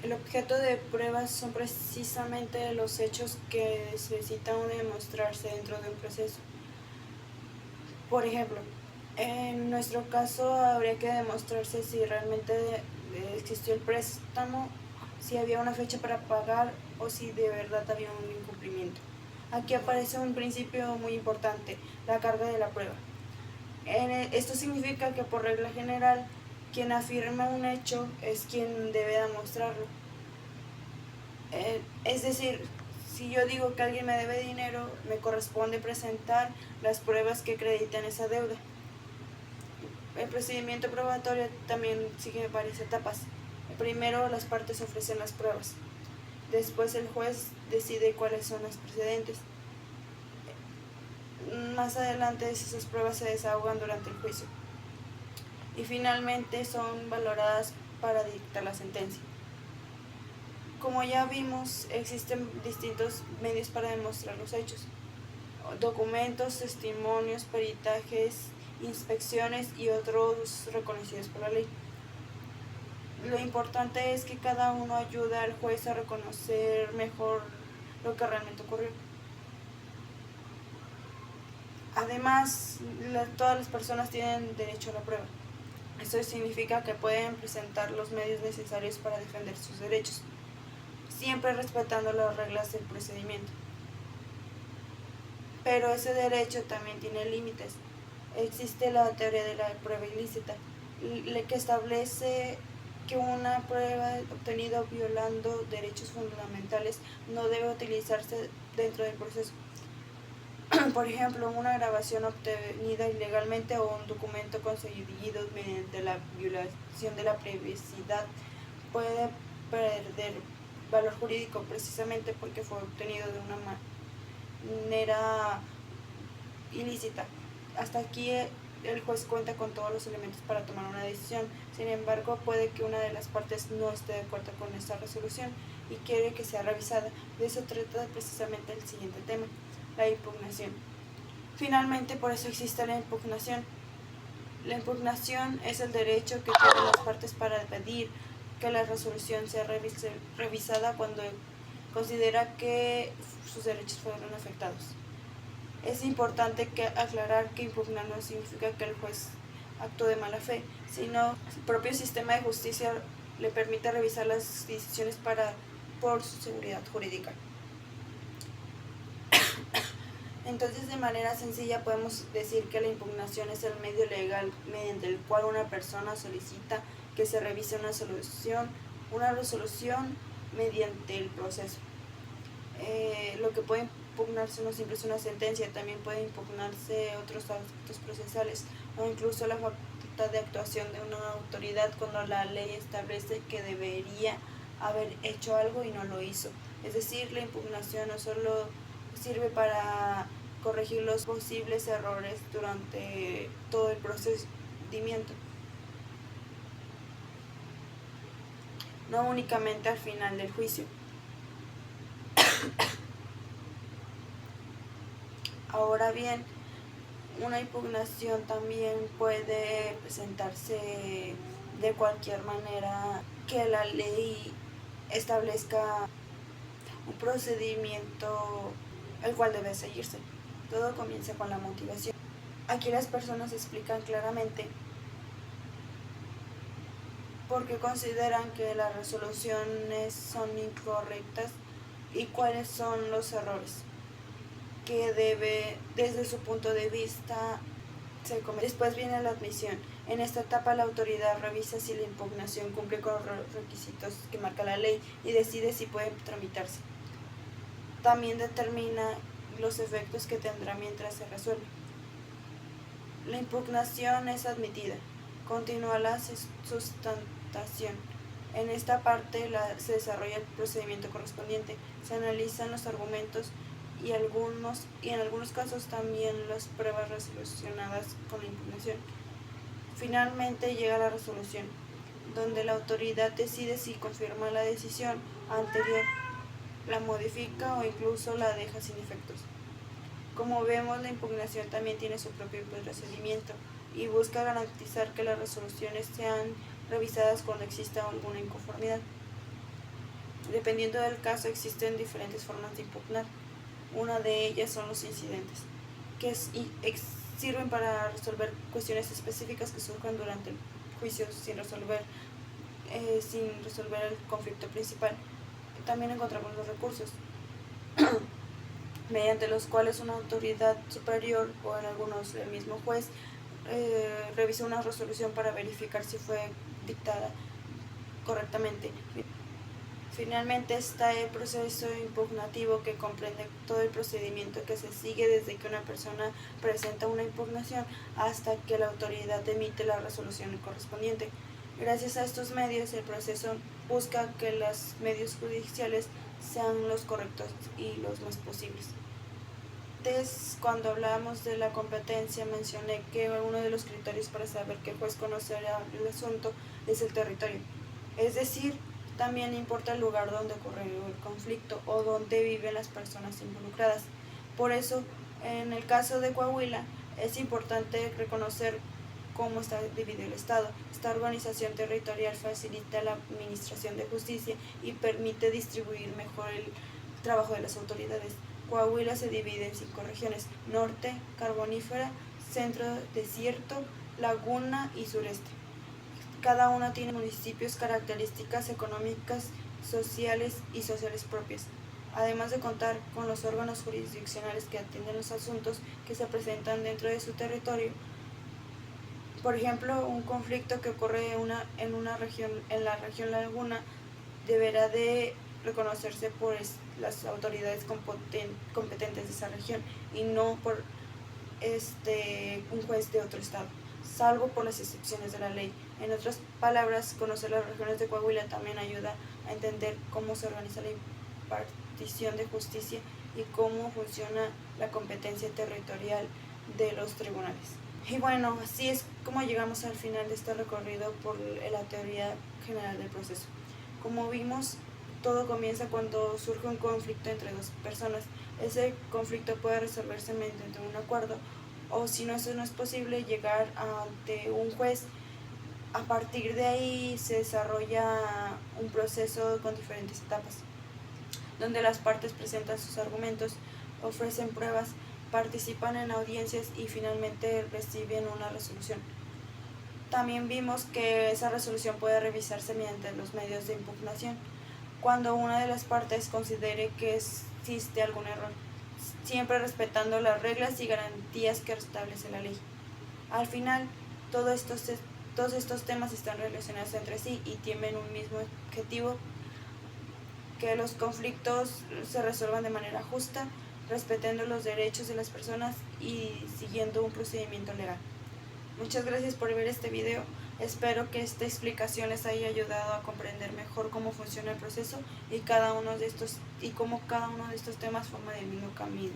El objeto de pruebas son precisamente los hechos que necesitan demostrarse dentro de un proceso. Por ejemplo, en nuestro caso habría que demostrarse si realmente existió el préstamo, si había una fecha para pagar o si de verdad había un incumplimiento. Aquí aparece un principio muy importante, la carga de la prueba. Esto significa que por regla general, quien afirma un hecho es quien debe demostrarlo. Es decir, si yo digo que alguien me debe dinero, me corresponde presentar las pruebas que acreditan esa deuda. El procedimiento probatorio también sigue varias etapas. Primero, las partes ofrecen las pruebas. Después, el juez decide cuáles son las procedentes. Más adelante, esas pruebas se desahogan durante el juicio. Y finalmente, son valoradas para dictar la sentencia. Como ya vimos, existen distintos medios para demostrar los hechos: documentos, testimonios, peritajes, inspecciones y otros reconocidos por la ley. Lo importante es que cada uno ayuda al juez a reconocer mejor lo que realmente ocurrió. Además, todas las personas tienen derecho a la prueba. Esto significa que pueden presentar los medios necesarios para defender sus derechos, siempre respetando las reglas del procedimiento. Pero ese derecho también tiene límites. Existe la teoría de la prueba ilícita, que establece que una prueba obtenida violando derechos fundamentales no debe utilizarse dentro del proceso. Por ejemplo, una grabación obtenida ilegalmente o un documento conseguido mediante la violación de la privacidad puede perder valor jurídico precisamente porque fue obtenido de una manera ilícita. Hasta aquí el juez cuenta con todos los elementos para tomar una decisión. Sin embargo, puede que una de las partes no esté de acuerdo con esta resolución y quiere que sea revisada. De eso trata precisamente el siguiente tema, la impugnación. Finalmente, por eso existe la impugnación. La impugnación es el derecho que tienen las partes para pedir que la resolución sea revisada cuando considera que sus derechos fueron afectados. Es importante aclarar que impugnar no significa que el juez actuó de mala fe, sino el propio sistema de justicia le permite revisar las decisiones por su seguridad jurídica. Entonces, de manera sencilla podemos decir que la impugnación es el medio legal mediante el cual una persona solicita que se revise una resolución mediante el proceso. Lo que puede impugnarse no siempre es una sentencia, también puede impugnarse otros actos procesales o incluso la facultad de actuación de una autoridad cuando la ley establece que debería haber hecho algo y no lo hizo. Es decir, la impugnación no solo sirve para corregir los posibles errores durante todo el procedimiento, no únicamente al final del juicio. Ahora bien, una impugnación también puede presentarse de cualquier manera que la ley establezca un procedimiento el cual debe seguirse. Todo comienza con la motivación. Aquí las personas explican claramente por qué consideran que las resoluciones son incorrectas y cuáles son los errores que debe, desde su punto de vista, se comete. Después viene la admisión. En esta etapa la autoridad revisa si la impugnación cumple con los requisitos que marca la ley y decide si puede tramitarse. También determina los efectos que tendrá mientras se resuelve. La impugnación es admitida. Continúa la sustentación. En esta parte se desarrolla el procedimiento correspondiente. Se analizan los argumentos y en algunos casos también las pruebas relacionadas con la impugnación. Finalmente llega la resolución, donde la autoridad decide si confirma la decisión anterior, la modifica o incluso la deja sin efectos. Como vemos, la impugnación también tiene su propio procedimiento y busca garantizar que las resoluciones sean revisadas cuando exista alguna inconformidad. Dependiendo del caso, existen diferentes formas de impugnar. Una de ellas son los incidentes, que sirven para resolver cuestiones específicas que surjan durante el juicio sin resolver el conflicto principal. También encontramos los recursos, mediante los cuales una autoridad superior o en algunos el mismo juez revisa una resolución para verificar si fue dictada correctamente. Finalmente está el proceso impugnativo, que comprende todo el procedimiento que se sigue desde que una persona presenta una impugnación hasta que la autoridad emite la resolución correspondiente. Gracias a estos medios, el proceso busca que los medios judiciales sean los correctos y los más posibles. Antes, cuando hablábamos de la competencia, mencioné que uno de los criterios para saber que el juez conocerá el asunto es el territorio. Es decir, también importa el lugar donde ocurrió el conflicto o donde viven las personas involucradas. Por eso, en el caso de Coahuila, es importante reconocer cómo está dividido el Estado. Esta organización territorial facilita la administración de justicia y permite distribuir mejor el trabajo de las autoridades. Coahuila se divide en 5 regiones: norte, carbonífera, centro, desierto, laguna y sureste. Cada una tiene municipios, características económicas, sociales y sociales propias, además de contar con los órganos jurisdiccionales que atienden los asuntos que se presentan dentro de su territorio. Por ejemplo, un conflicto que ocurre en la región Laguna deberá de reconocerse por las autoridades competentes de esa región y no por un juez de otro estado, salvo por las excepciones de la ley. En otras palabras, conocer las regiones de Coahuila también ayuda a entender cómo se organiza la impartición de justicia y cómo funciona la competencia territorial de los tribunales. Y bueno, así es como llegamos al final de este recorrido por la teoría general del proceso. Como vimos, todo comienza cuando surge un conflicto entre dos personas. Ese conflicto puede resolverse mediante un acuerdo, o si no, eso no es posible, llegar ante un juez. A partir de ahí se desarrolla un proceso con diferentes etapas, donde las partes presentan sus argumentos, ofrecen pruebas, participan en audiencias y finalmente reciben una resolución. También vimos que esa resolución puede revisarse mediante los medios de impugnación, cuando una de las partes considere que existe algún error, siempre respetando las reglas y garantías que establece la ley. Al final, todos estos temas están relacionados entre sí y tienen un mismo objetivo: que los conflictos se resuelvan de manera justa, respetando los derechos de las personas y siguiendo un procedimiento legal. Muchas gracias por ver este video. Espero que esta explicación les haya ayudado a comprender mejor cómo funciona el proceso y cómo cada uno de estos temas forma del mismo camino.